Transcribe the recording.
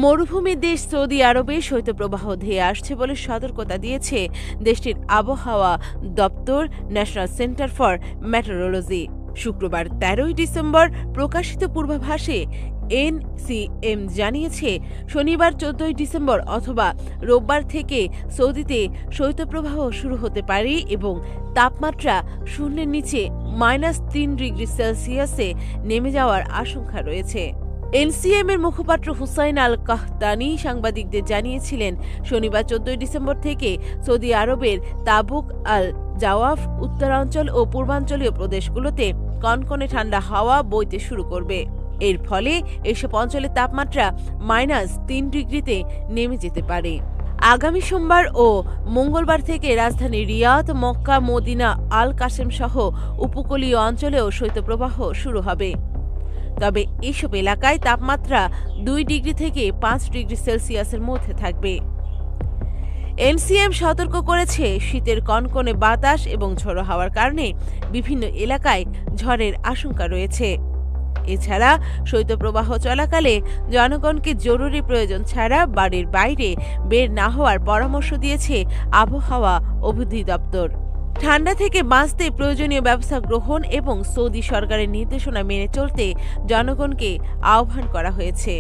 মরুভূমি দেশ সৌদি আরবে শৈত্যপ্রবাহ ধেয়ে আসছে বলে সতর্কতা দিয়েছে দেশটির আবহাওয়া দপ্তর ন্যাশনাল সেন্টার ফর মেটেরোলজি। শুক্রবার ১৩ ডিসেম্বর প্রকাশিত পূর্বাভাসে এনসিএম জানিয়েছে, শনিবার ১৪ ডিসেম্বর অথবা রোববার থেকে সৌদিতে শৈত্যপ্রবাহ শুরু হতে পারে এবং তাপমাত্রা শূন্যের নিচে -৩ ডিগ্রি সেলসিয়াসে নেমে যাওয়ার আশঙ্কা রয়েছে। এনসিএম এর মুখপাত্র হুসাইন আল কাহতানি সাংবাদিকদের জানিয়েছিলেন, শনিবার ১৪ ডিসেম্বর থেকে সৌদি আরবের তাবুক আল জাওয়াফ উত্তরাঞ্চল ও পূর্বাঞ্চলীয় প্রদেশগুলোতে কনকনে ঠান্ডা হাওয়া বইতে শুরু করবে। এর ফলে এসব অঞ্চলের তাপমাত্রা -৩ ডিগ্রিতে নেমে যেতে পারে। আগামী সোমবার ও মঙ্গলবার থেকে রাজধানী রিয়াদ, মক্কা, মদিনা, আল কাসেম সহ উপকূলীয় অঞ্চলেও শৈত্যপ্রবাহ শুরু হবে। তবে এসব এলাকায় তাপমাত্রা ২ ডিগ্রি থেকে ৫ ডিগ্রি সেলসিয়াসের মধ্যে থাকবে। এনসিএম সতর্ক করেছে, শীতের কনকনে বাতাস এবং ঝোড়ো হাওয়ার কারণে বিভিন্ন এলাকায় ঝড়ের আশঙ্কা রয়েছে। এছাড়া শৈত্যপ্রবাহ চলাকালে জনগণকে জরুরি প্রয়োজন ছাড়া বাড়ির বাইরে বের না হওয়ার পরামর্শ দিয়েছে আবহাওয়া অধিদপ্তর। ঠান্ডা থেকে বাঁচতে প্রয়োজনীয় ব্যবস্থা গ্রহণ এবং সৌদি সরকারের নির্দেশনা মেনে চলতে জনগণকে আহ্বান করা হয়েছে।